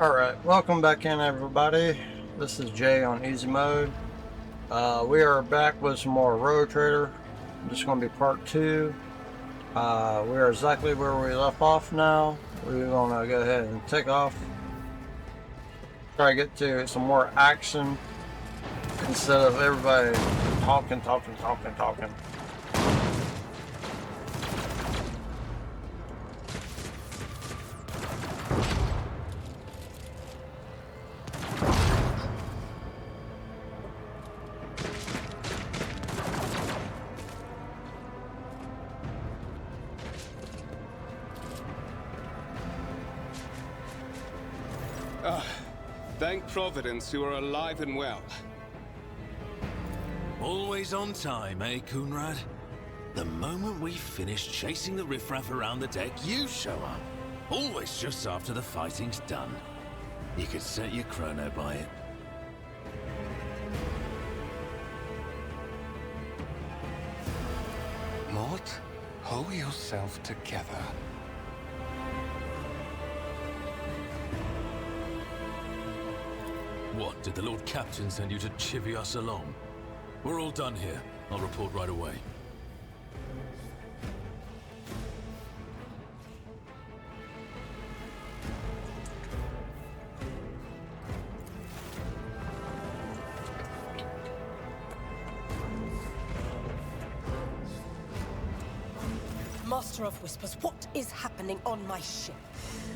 Alright, welcome back in everybody. This is Jay on easy mode. We are back with some more Road Trader. This is going to be part 2. We are exactly where we left off now. We're going to go ahead and take off. Try to get to some more action instead of everybody talking. Thank Providence you are alive and well. Always on time, eh, Coonrad? The moment we finish chasing the riffraff around the deck, you show up. Always just after the fighting's done. You could set your chrono by it. Mort, hold yourself together. What, did the Lord Captain send you to chivvy us along? We're all done here. I'll report right away. Master of Whispers, what is happening on my ship?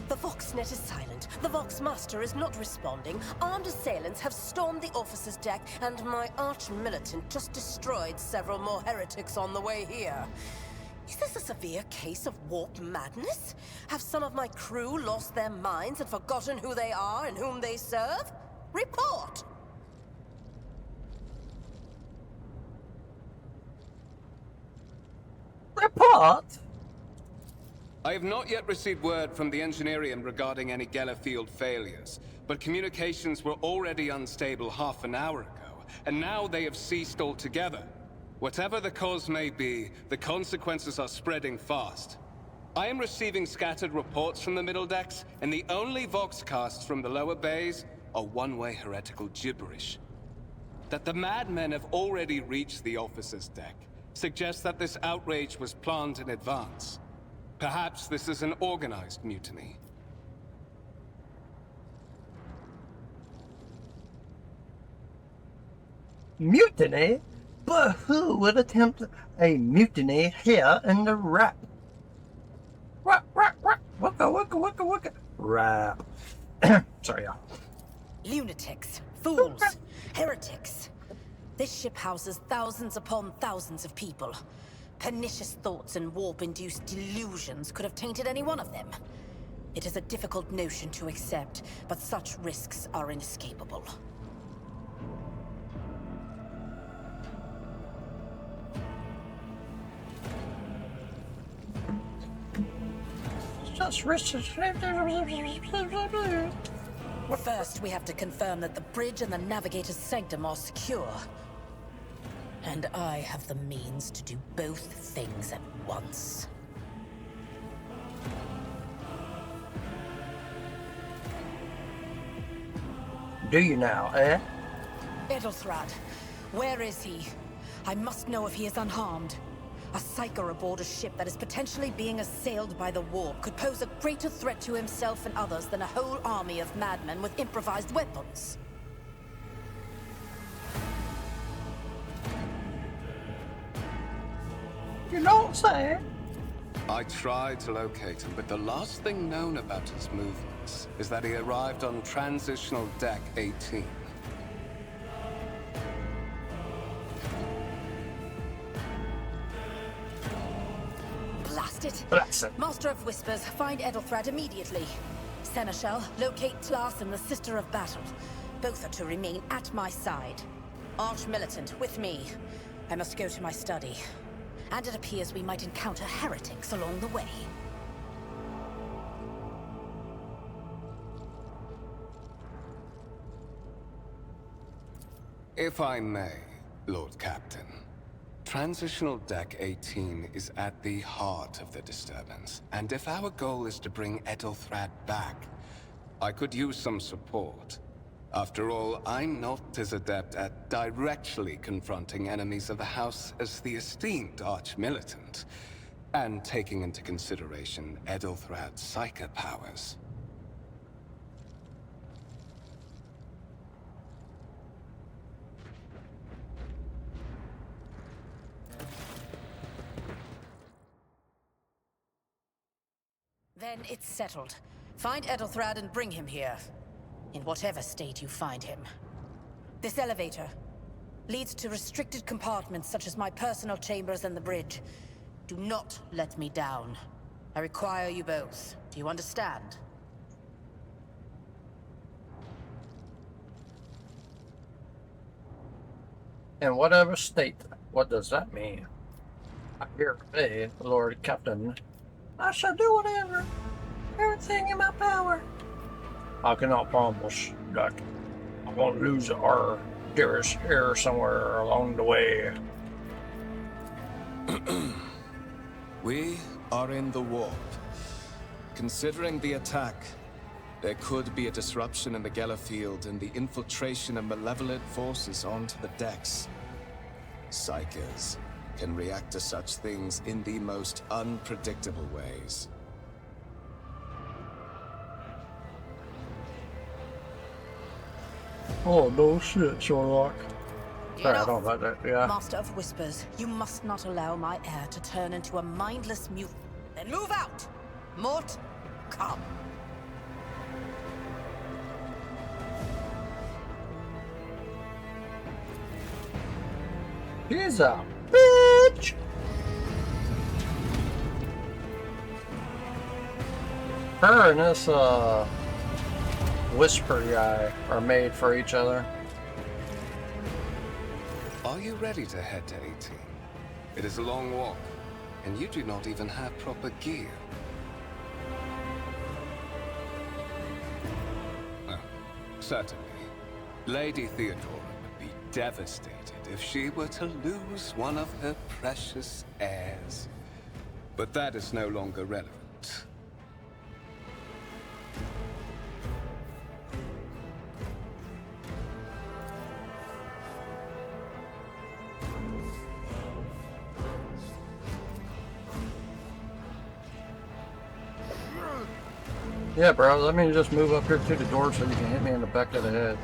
The Voxnet is silent. The Vox Master is not responding. Armed assailants have stormed the officer's deck, and my arch-militant just destroyed several more heretics on the way here. Is this a severe case of warp madness? Have some of my crew lost their minds and forgotten who they are and whom they serve? Report! Report? I have not yet received word from the Engineerium regarding any Gellerfield failures, but communications were already unstable half an hour ago, and now they have ceased altogether. Whatever the cause may be, the consequences are spreading fast. I am receiving scattered reports from the middle decks, and the only voxcasts from the lower bays are one-way heretical gibberish. That the madmen have already reached the officer's deck suggests that this outrage was planned in advance. Perhaps this is an organized mutiny. Mutiny? But who would attempt a mutiny here in the rap? Waka waka. Rap. Sorry, y'all. Lunatics, fools, heretics. This ship houses thousands upon thousands of people. Pernicious thoughts and warp-induced delusions could have tainted any one of them. It is a difficult notion to accept, but such risks are inescapable. Just First, we have to confirm that the bridge and the navigator's sanctum are secure. And I have the means to do both things at once. Do you now, eh? Edelthrad, where is he? I must know if he is unharmed. A psyker aboard a ship that is potentially being assailed by the warp could pose a greater threat to himself and others than a whole army of madmen with improvised weapons. You don't say. I tried to locate him, but the last thing known about his movements is that he arrived on Transitional Deck 18. Blast it! Blast it. Master of Whispers, find Edelthrad immediately. Seneschal, locate Tlas and the Sister of Battle. Both are to remain at my side. Arch-militant, with me. I must go to my study. And it appears we might encounter heretics along the way. If I may, Lord Captain. Transitional Deck 18 is at the heart of the disturbance, and if our goal is to bring Edelthrad back, I could use some support. After all, I'm not as adept at directly confronting enemies of the House as the esteemed Arch-Militant, and taking into consideration Edelthrad's psychic powers. Then it's settled. Find Edelthrad and bring him here. In whatever state you find him. This elevator leads to restricted compartments such as my personal chambers and the bridge. Do not let me down. I require you both. Do you understand? In whatever state, what does that mean? I hear me, Lord Captain. I shall do whatever. Everything in my power. I cannot promise that I won't lose our dearest here somewhere along the way. We are in the warp. Considering the attack, there could be a disruption in the Geller field and the infiltration of malevolent forces onto the decks. Psykers can react to such things in the most unpredictable ways. Oh, no shit, Sherlock. Sorry, I Enough. don't know about that, yeah. Master of Whispers, you must not allow my heir to turn into a mindless mute. Then move out! Mort, come. He's a bitch! Her and this, Whisper guy are made for each other. Are you ready to head to 18? It is a long walk, and you do not even have proper gear. Oh, certainly. Lady Theodora would be devastated if she were to lose one of her precious heirs. But that is no longer relevant. Yeah, bro, let me just move up here to the door so you can hit me in the back of the head.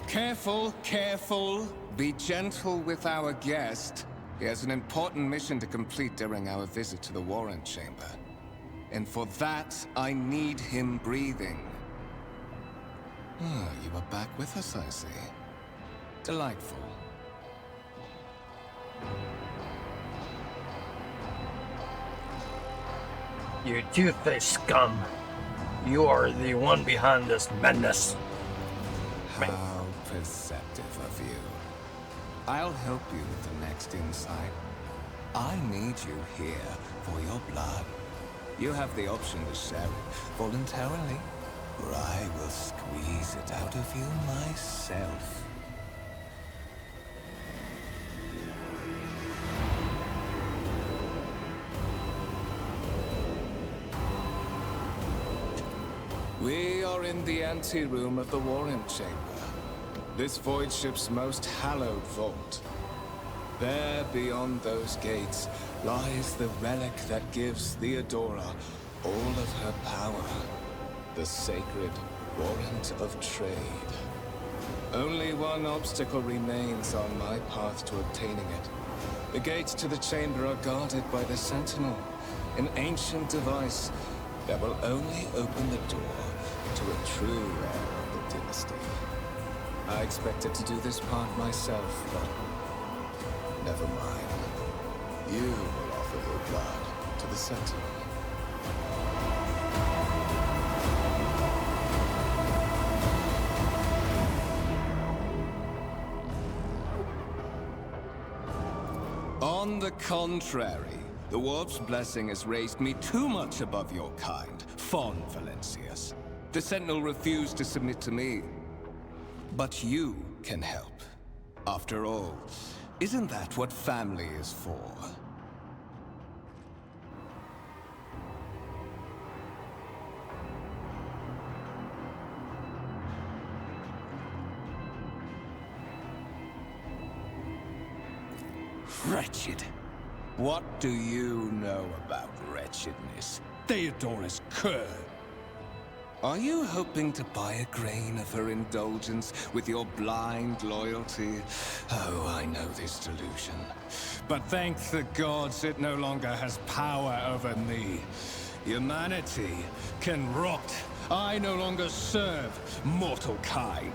Careful, careful. Be gentle with our guest. He has an important mission to complete during our visit to the Warrant Chamber. And for that, I need him breathing. Ah, you are back with us, I see. Delightful. You two-faced scum. You are the one behind this madness. How perceptive of you. I'll help you with the next insight. I need you here for your blood. You have the option to share it voluntarily, or I will squeeze it out of you myself. We are in the anteroom of the Warrant Chamber. This void ship's most hallowed vault. There, beyond those gates, lies the relic that gives Theodora all of her power. The sacred Warrant of Trade. Only one obstacle remains on my path to obtaining it. The gates to the chamber are guarded by the Sentinel, an ancient device that will only open the door to a true heir of the dynasty. I expected to do this part myself, but never mind. You will offer your blood to the Sentinel. On the contrary, the Warp's blessing has raised me too much above your kind, Fon Valencius. The Sentinel refused to submit to me. But you can help. After all, isn't that what family is for? Wretched. What do you know about wretchedness? Theodora's cur. Are you hoping to buy a grain of her indulgence with your blind loyalty? Oh, I know this delusion. But thank the gods it no longer has power over me. Humanity can rot. I no longer serve mortal kind.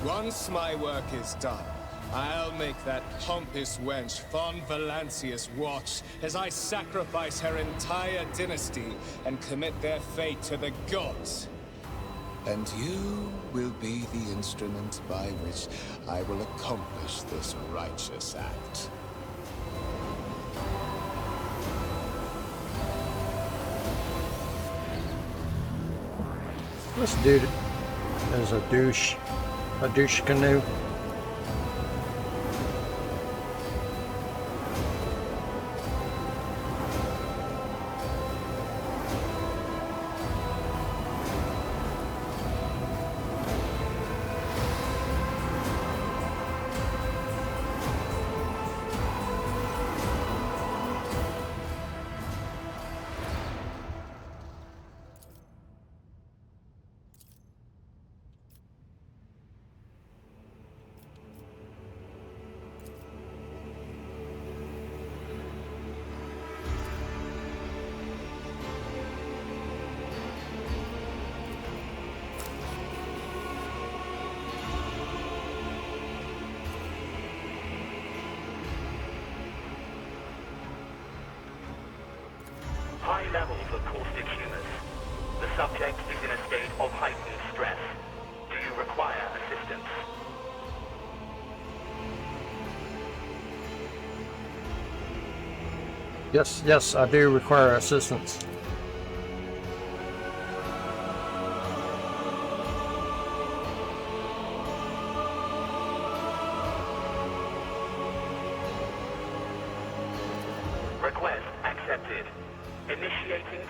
Once my work is done, I'll make that pompous wench Fon Valencius watch as I sacrifice her entire dynasty and commit their fate to the gods. And you will be the instrument by which I will accomplish this righteous act. This dude is a douche. A douche canoe. High levels of caustic humors. The subject is in a state of heightened stress. Do you require assistance? Yes, I do require assistance. Request accepted. Initiating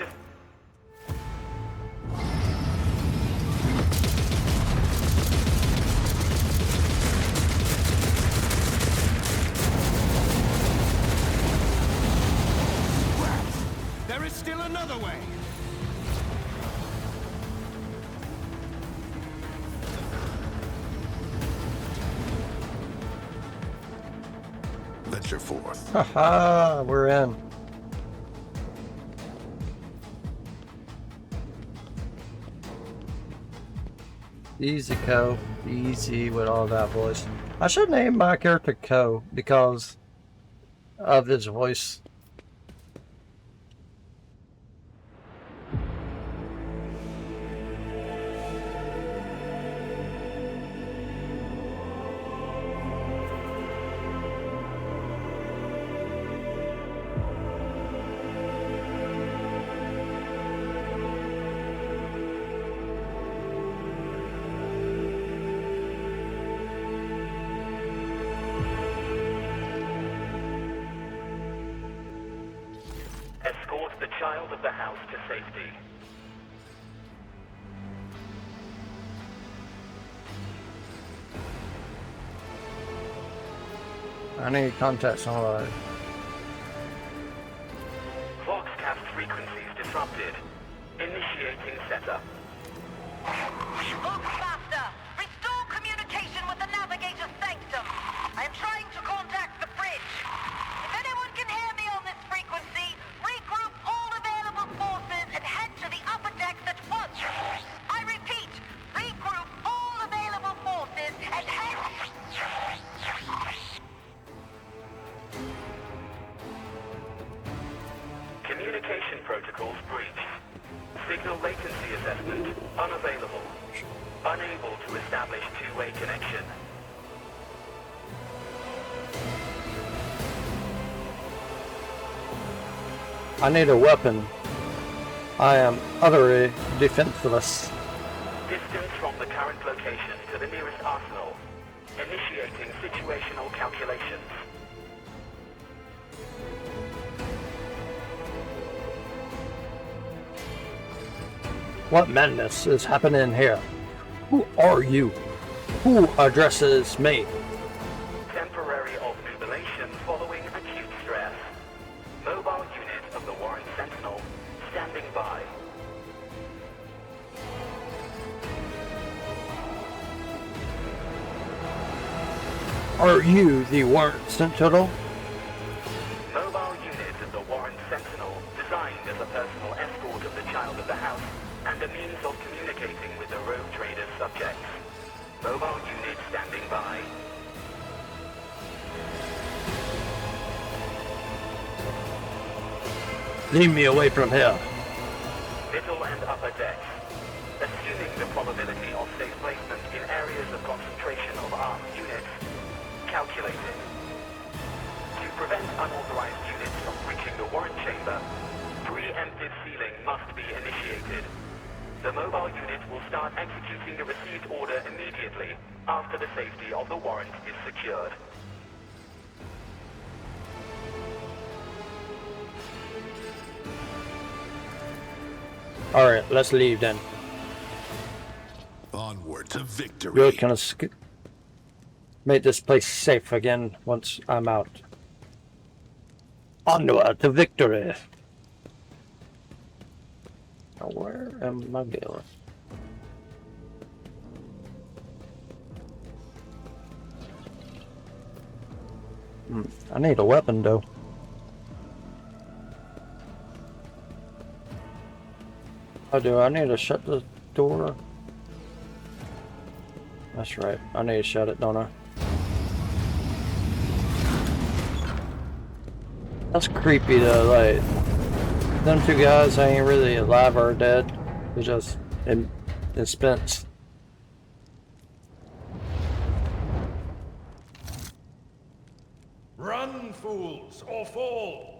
There is still another way! Venture forth. Haha, we're in. Easy, Co. Easy with all that voice. I should name my character Co because of his voice. escort the child of the house to safety. I need contact somebody. Voxcast frequencies disrupted. Initiating setup. Voxmaster, restore communication with the Navigator's Sanctum. I am trying to contact the bridge. If anyone can hear me on this frequency, regroup all available forces and head to the upper decks at once. I repeat, regroup all available forces and head... Communication protocols breached. Signal latency assessment unavailable. Unable to establish two-way connection. I need a weapon. I am utterly defenseless. Distance from the current location to the nearest arsenal. Initiating situational calculations. What madness is happening here? Who are you? Who addresses me? Temporary obnubilation following acute stress. Mobile unit of the Warren Sentinel standing by. Are you the Warren Sentinel? Mobile unit of the Warren Sentinel, designed as a personal escort of the child of the house and a means of communicating with the rogue trader's subjects. Mobile unit standing by. Leave me away from here. Middle and upper decks. Assuming the probability of safe placement in areas of concentration of armed units. Calculated. To prevent unauthorized units from breaching the warrant chamber, preemptive sealing must be initiated. The mobile unit will start executing the received order immediately after the safety of the warrant is secured. Alright, let's leave then. Onward to victory. We're gonna make this place safe again once I'm out. Onward to victory. Now where am I going? I need a weapon though. Oh, do I need to shut the door? That's right. I need to shut it, don't I? That's creepy though, like, them two guys ain't really alive or dead. They're just in suspense. Run, fools, or fall!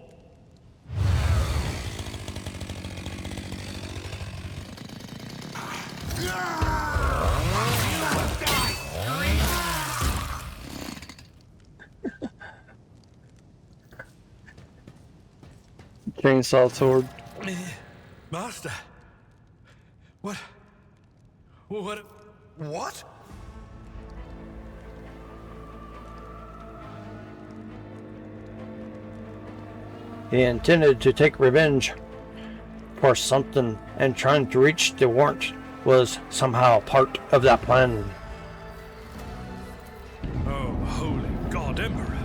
Chainsaw sword. Master! What? What? What? He intended to take revenge for something, and trying to reach the warrant was somehow part of that plan. Oh, holy God, Emperor!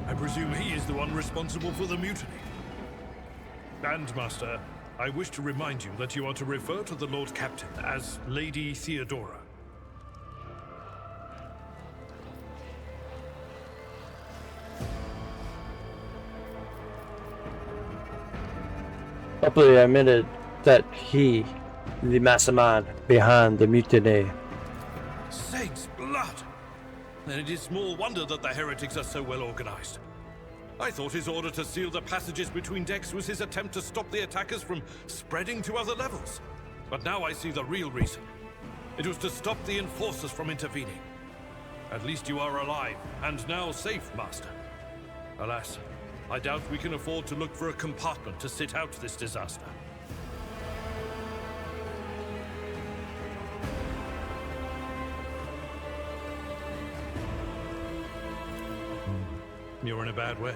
I presume he is the one responsible for the mutiny. And, Master, I wish to remind you that you are to refer to the Lord Captain as Lady Theodora. Publicly admitted that he, the mastermind behind the mutiny. Saints' blood! Then it is small wonder that the heretics are so well organized. I thought his order to seal the passages between decks was his attempt to stop the attackers from spreading to other levels. But now I see the real reason. It was to stop the enforcers from intervening. At least you are alive, and now safe, Master. Alas, I doubt we can afford to look for a compartment to sit out this disaster. You're in a bad way.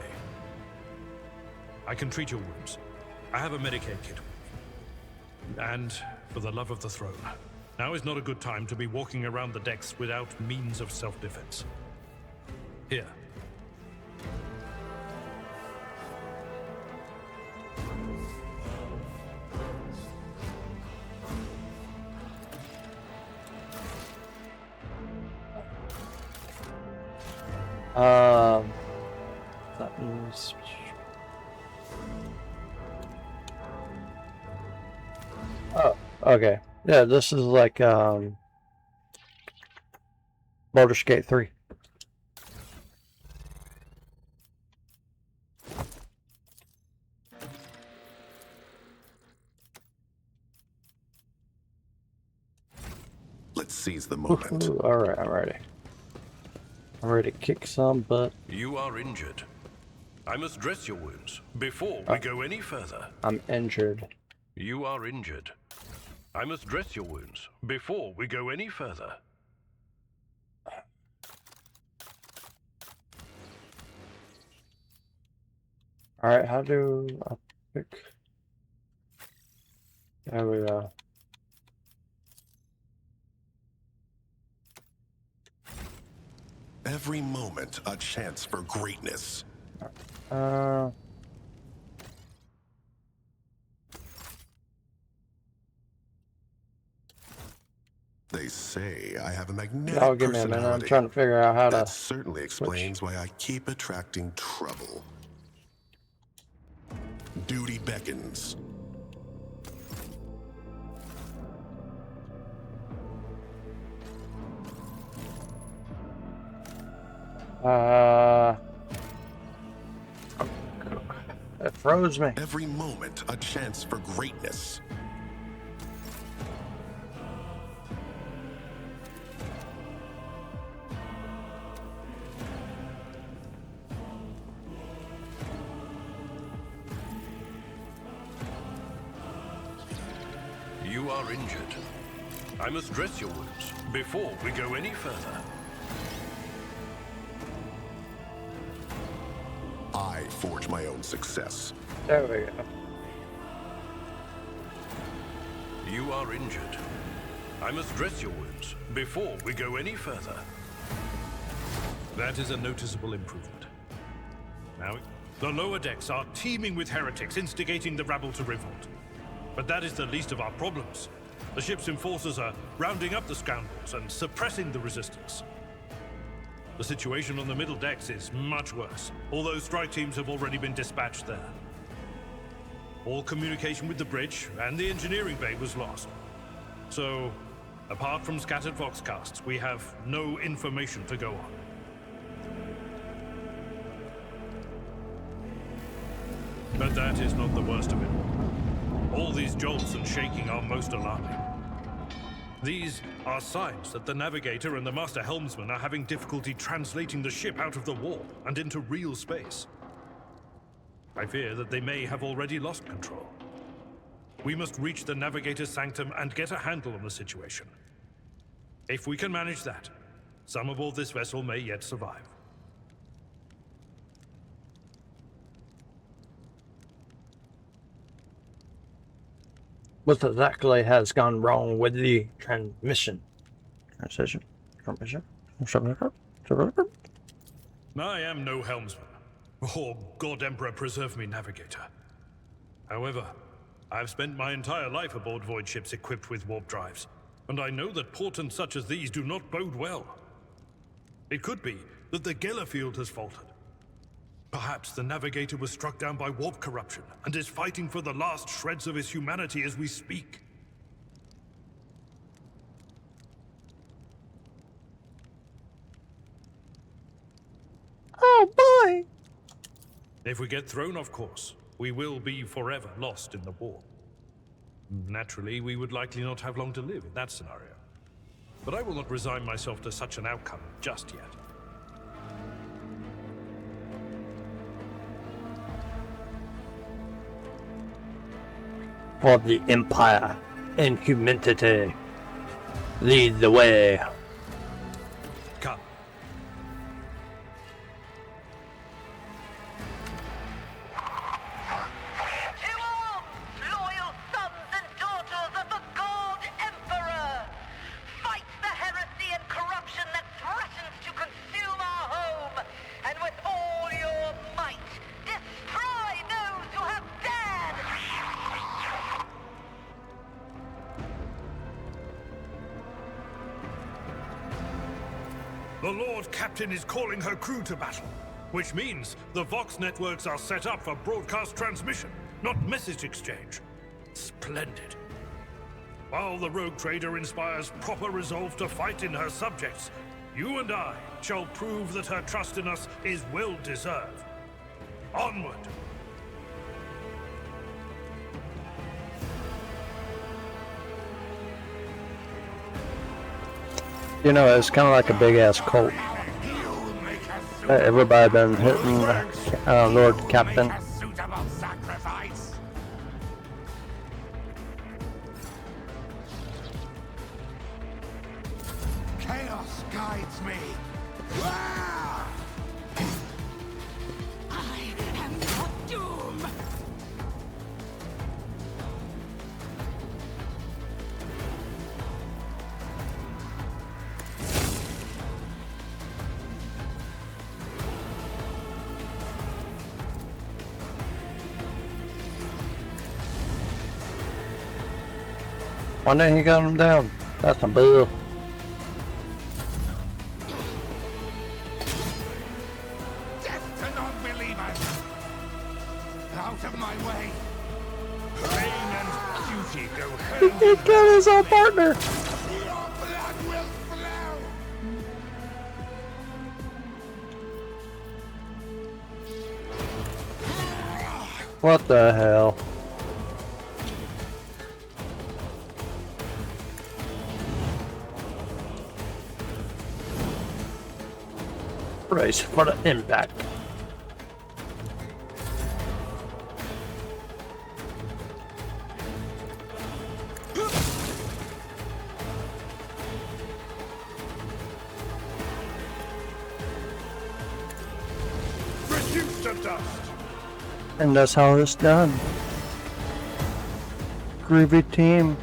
I can treat your wounds. I have a Medicaid kit. And for the love of the throne, now is not a good time to be walking around the decks without means of self-defense. Here. That means Oh, okay. Yeah, this is like Baldur's Gate 3. Let's seize the moment. Alright, I'm ready. I'm ready to kick some butt. You are injured. I must dress your wounds before we go any further. I'm injured. You are injured. I must dress your wounds before we go any further. Alright, how do I pick? There we go. Every moment a chance for greatness. They say I have a magnetic Oh, give me a minute. I'm trying to figure out how that to. certainly explains why I keep attracting trouble. Duty beckons. It froze me. Every moment a chance for greatness. You are injured. I must dress your wounds before we go any further. I forge my own success. There we go. You are injured. I must dress your wounds before we go any further. That is a noticeable improvement. Now, the lower decks are teeming with heretics instigating the rabble to revolt. But that is the least of our problems. The ship's enforcers are rounding up the scoundrels and suppressing the resistance. The situation on the middle decks is much worse, although strike teams have already been dispatched there. All communication with the bridge and the engineering bay was lost. So, apart from scattered voxcasts, we have no information to go on. But that is not the worst of it. All these jolts and shaking are most alarming. These are signs that the navigator and the master helmsman are having difficulty translating the ship out of the warp and into real space. I fear that they may have already lost control. We must reach the navigator's sanctum and get a handle on the situation. If we can manage that, some aboard this vessel may yet survive. What exactly has gone wrong with the transmission? Transmission? I am no helmsman, or God Emperor preserve me navigator. However, I've spent my entire life aboard void ships equipped with warp drives, and I know that portents such as these do not bode well. It could be that the Gellerfield has faltered. Perhaps the navigator was struck down by warp corruption and is fighting for the last shreds of his humanity as we speak. Oh boy! If we get thrown off course, we will be forever lost in the warp. Naturally, we would likely not have long to live in that scenario. But I will not resign myself to such an outcome just yet. For the Empire and humanity, lead the way. Come. To arms, loyal sons and daughters of the God Emperor! Fight the heresy and corruption that threatens to consume our home, and with all your might, destroy those who have dared! The Lord Captain is calling her crew to battle, which means the Vox networks are set up for broadcast transmission, not message exchange. Splendid. While the rogue trader inspires proper resolve to fight in her subjects, you and I shall prove that her trust in us is well deserved. Onward! You know, it's kind of like a big ass cult. Everybody been hitting Lord Captain. Chaos guides me. I am not doom. Why didn't he got him down? That's a bull. Death to non-believers. Out of my way. Pain and duty go hand He killed his own partner. Your blood will flow. What the hell? Brace for the impact. Reduce to dust! And that's how it's done. Groovy team.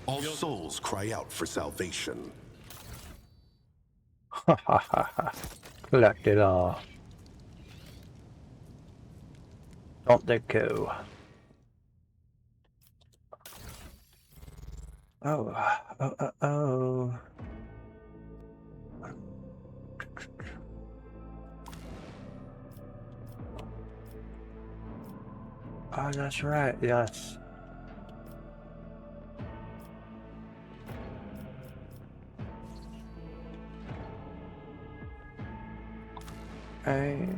All souls cry out for salvation. Ha ha ha ha. Collect it all. Don't they go? Oh. Oh, that's right, yes. Hey.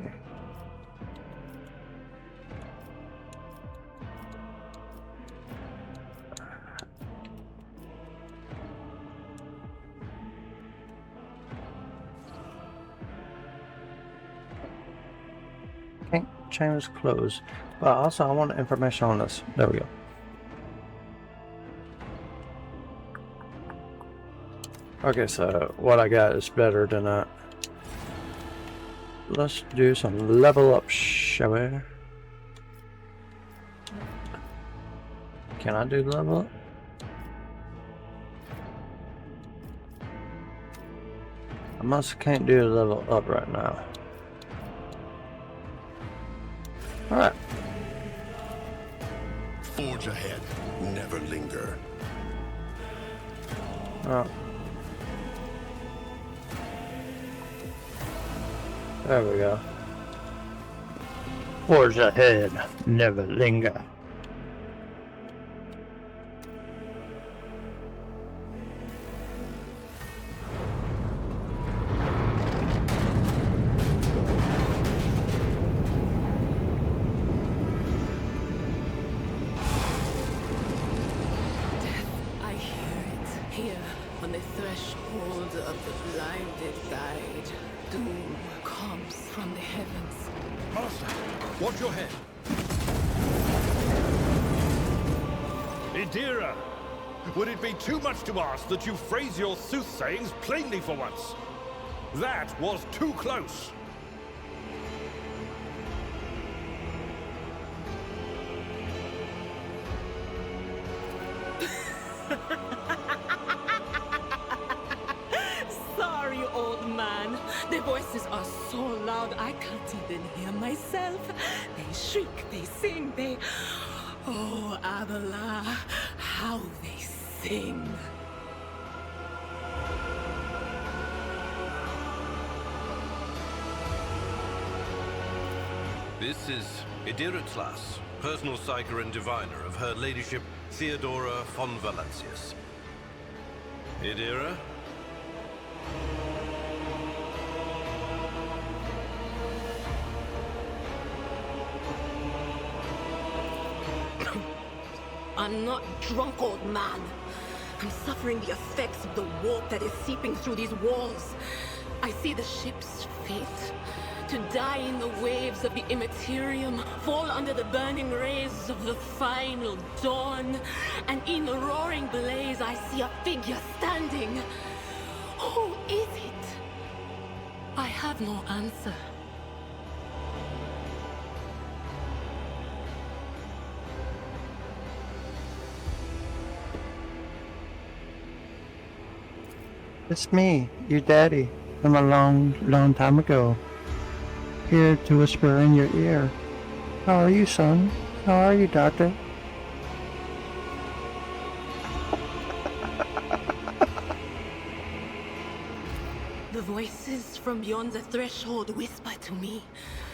Can't change clothes, but also I want information on this. There we go. Okay, so what I got is better than that. Let's do some level up, shall we? Can I do level up? I must can't do level up right now. Alright. Forge ahead, never linger. Oh. There we go. Forge ahead, never linger. I hear it here on the threshold of the blinded guide. Doom comes from the heavens. Master, watch your head. Idira, would it be too much to ask that you phrase your soothsayings plainly for once? That was too close. Sorry, old man. The voices are so loud I can't even hear myself. They shriek, they sing, they... Oh, Avila, how they sing. This is Idiratlas, personal psyker and diviner of Her Ladyship Theodora von Valancius. Idira? I'm not drunk, old man. I'm suffering the effects of the warp that is seeping through these walls. I see the ship's fate. To die in the waves of the immaterium, fall under the burning rays of the final dawn. And in the roaring blaze, I see a figure standing. Who is it? I have no answer. It's me, your daddy, from a long time ago. Here to whisper in your ear. How are you, son? How are you, doctor? The voices from beyond the threshold whisper to me.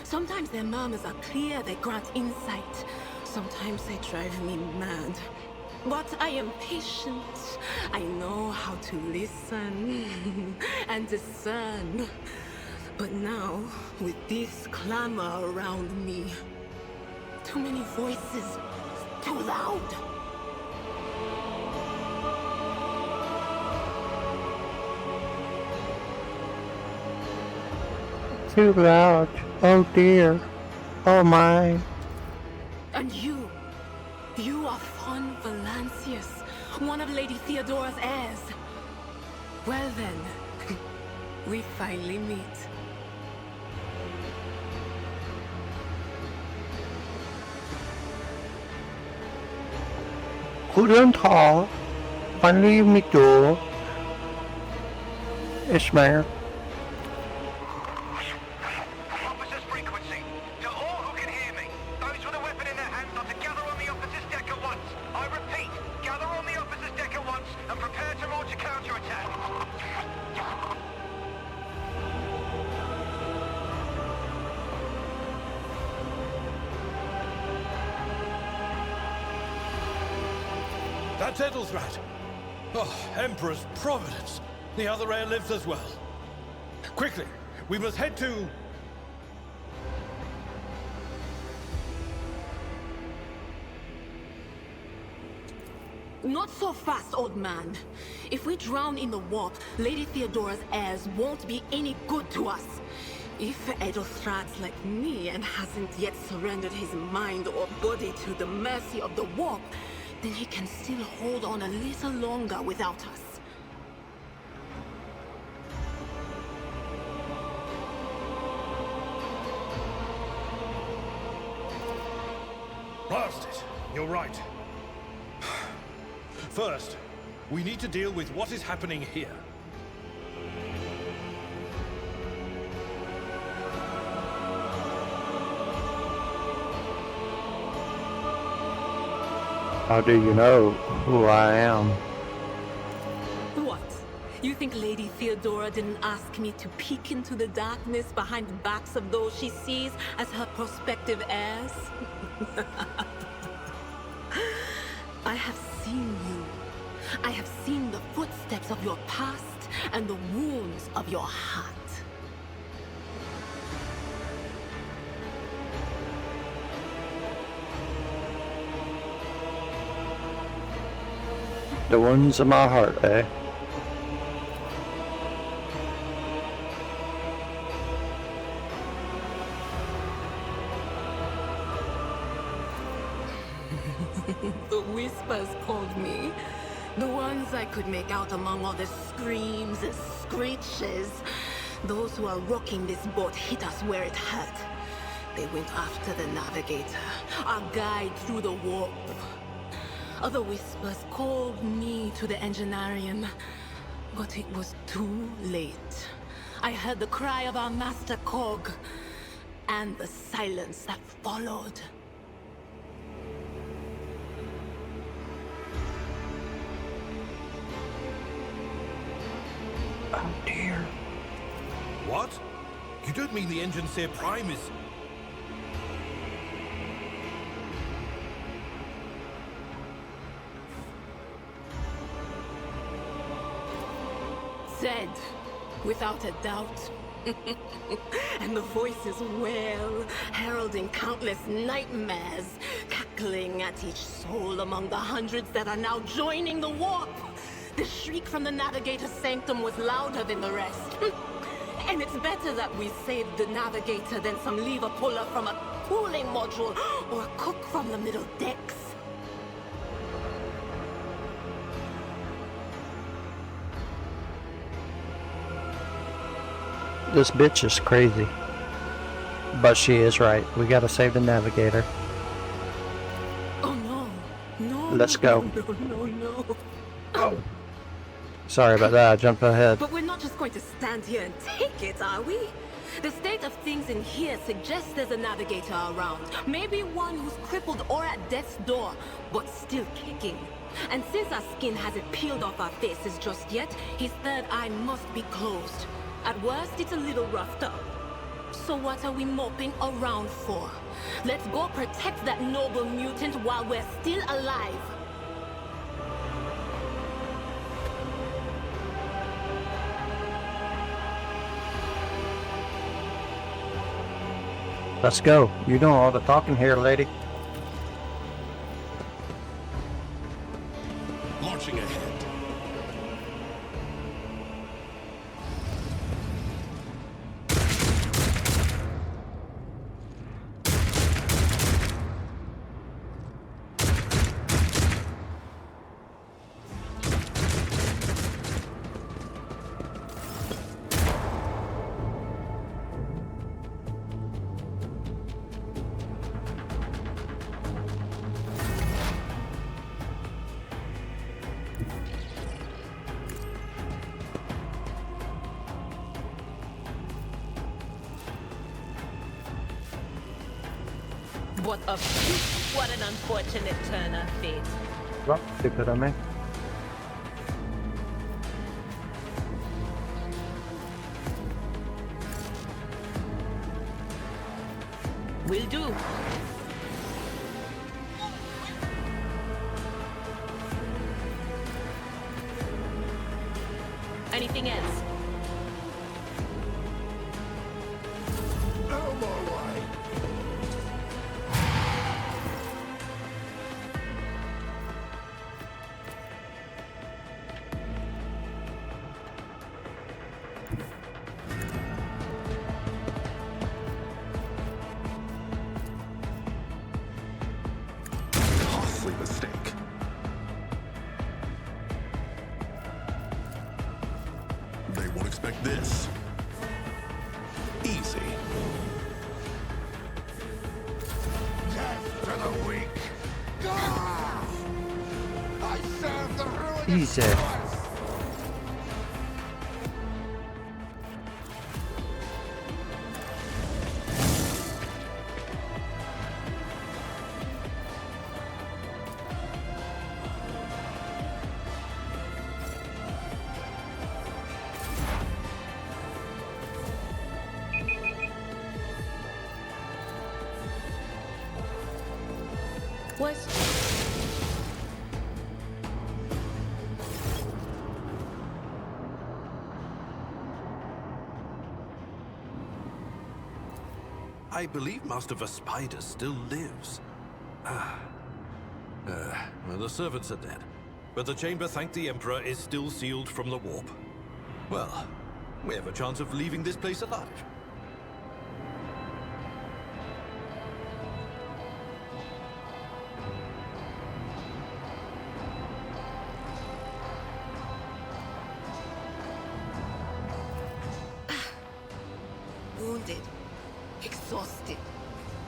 Sometimes their murmurs are clear, they grant insight. Sometimes they drive me mad. But I am patient. I know how to listen and discern. But now, with this clamor around me, too many voices, too loud. Too loud. Oh dear. Oh my. And you are von Valancius, one of Lady Theodora's heirs. Well then, we finally meet. Guten Tag. Finally meet you. Ishmael. Officer's frequency. To all who can hear me, those with a weapon in their hands are to gather on the officer's deck at once. I repeat, gather on the officer's deck at once and prepare to launch a counterattack. That's Edelthrat. Oh, Emperor's Providence. The other heir lives as well. Quickly, we must head to... Not so fast, old man. If we drown in the warp, Lady Theodora's heirs won't be any good to us. If Edelthrat's like me and hasn't yet surrendered his mind or body to the mercy of the warp, then he can still hold on a little longer without us. Blast it! You're right. First, we need to deal with what is happening here. How do you know who I am? What? You think Lady Theodora didn't ask me to peek into the darkness behind the backs of those she sees as her prospective heirs? I have seen you. I have seen the footsteps of your past and the wounds of your heart. The wounds of my heart, eh? The whispers called me. The ones I could make out among all the screams and screeches. Those who are rocking this boat hit us where it hurt. They went after the navigator, our guide through the warp. Other whispers called me to the engineerium, but it was too late. I heard the cry of our master Cog, and the silence that followed. Oh dear. What? You don't mean the Engineer Prime is... Dead, without a doubt. And the voices wail, heralding countless nightmares, cackling at each soul among the hundreds that are now joining the warp. The shriek from the Navigator's sanctum was louder than the rest. And it's better that we saved the Navigator than some lever puller from a cooling module or a cook from the middle decks. This bitch is crazy. But she is right. We gotta save the Navigator. Oh no. No. Let's go. No. Sorry about that, I jumped ahead. But we're not just going to stand here and take it, are we? The state of things in here suggests there's a Navigator around. Maybe one who's crippled or at death's door, but still kicking. And since our skin hasn't peeled off our faces just yet, his third eye must be closed. At worst, it's a little roughed up. So what are we moping around for? Let's go protect that noble mutant while we're still alive. Let's go. You doing all the talking here, lady. Launching ahead. What an unfortunate turn of fate. Well, stupid of me. Will do. Anything else? Mistake. They won't expect this. Easy. Death to the weak. I serve the ruined Easy. I believe Master Vespider still lives. Well, the servants are dead. But the chamber, thank the Emperor, is still sealed from the warp. Well, we have a chance of leaving this place alive. Wounded. Exhausted.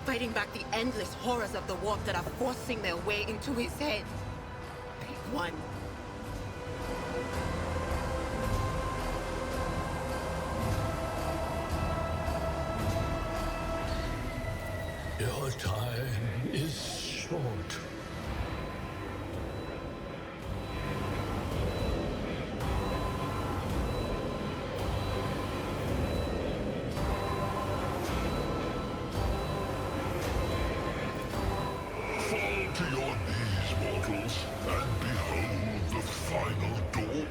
Fighting back the endless horrors of the warp that are forcing their way into his head. Pick one. Your time is short. Fall to your knees, mortals, and behold the final dawn.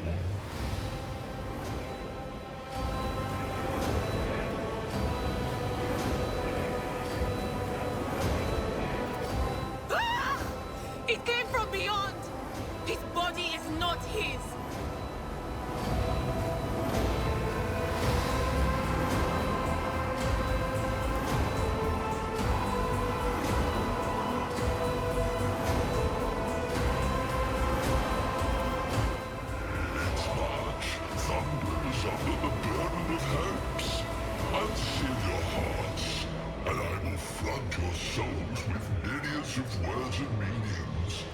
your souls with myriads of words and meanings,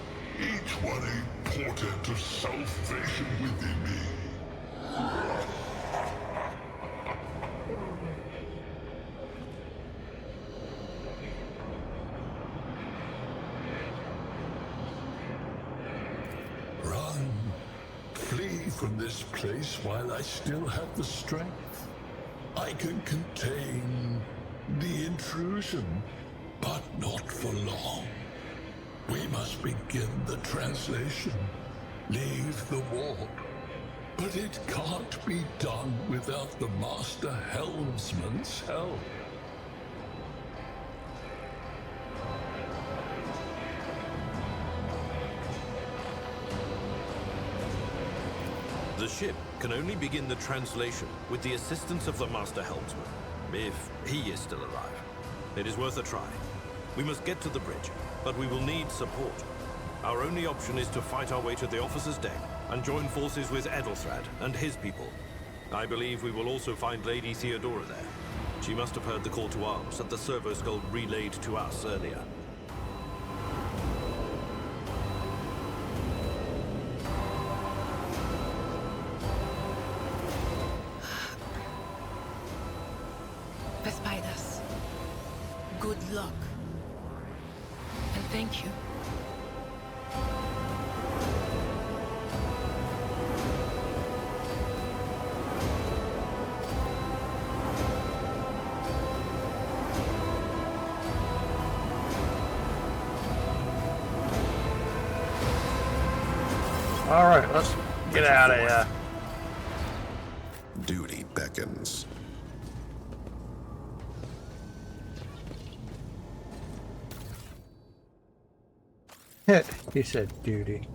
each one a portent of salvation within me. Run. Flee from this place while I still have the strength. I can contain the intrusion, but not for long. We must begin the translation. Leave the warp. But it can't be done without the Master Helmsman's help. The ship can only begin the translation with the assistance of the Master Helmsman, if he is still alive. It is worth a try. We must get to the bridge, but we will need support. Our only option is to fight our way to the officer's deck and join forces with Edelthrad and his people. I believe we will also find Lady Theodora there. She must have heard the call to arms that the servo skull relayed to us earlier. The spiders. Good luck. And thank you. All right, let's get out of here. Duty beckons. He said duty.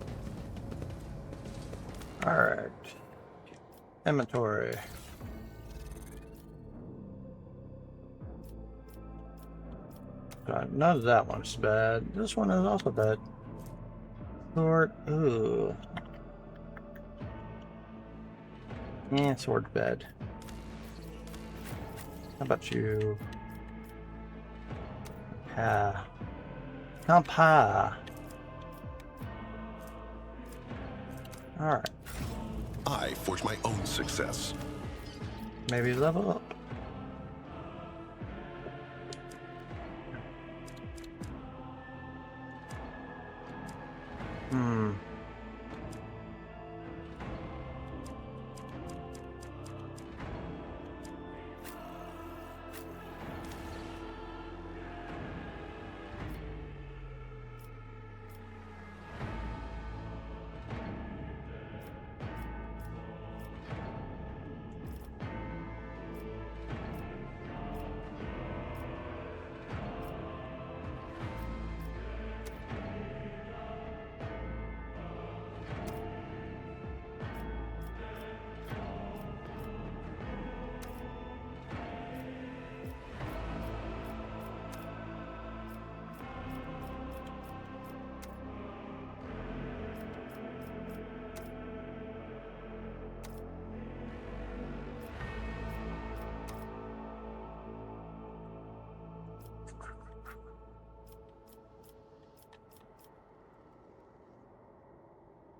All right. Inventory. None of that one's bad. This one is also bad. Sword. Ooh. Yeah, sword's bad. How about you? Compa. Alright. I forge my own success. Maybe level up.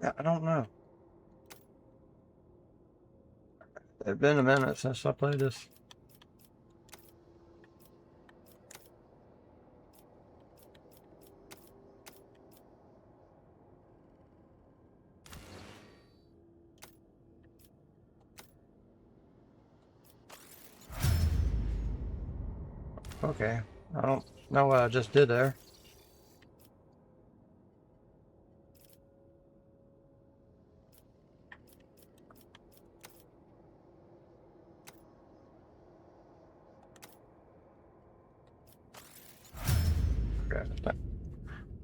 Yeah, I don't know. It's been a minute since I played this. Okay, I don't know what I just did there.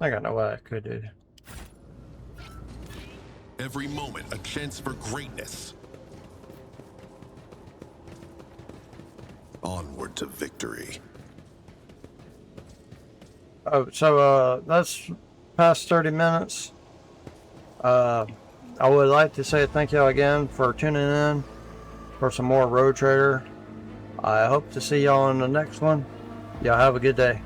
I think I know what I could do. Every moment a chance for greatness. Onward to victory. Oh, so that's past 30 minutes. I would like to say thank y'all again for tuning in for some more Road Trader. I hope to see y'all in the next one. Y'all have a good day.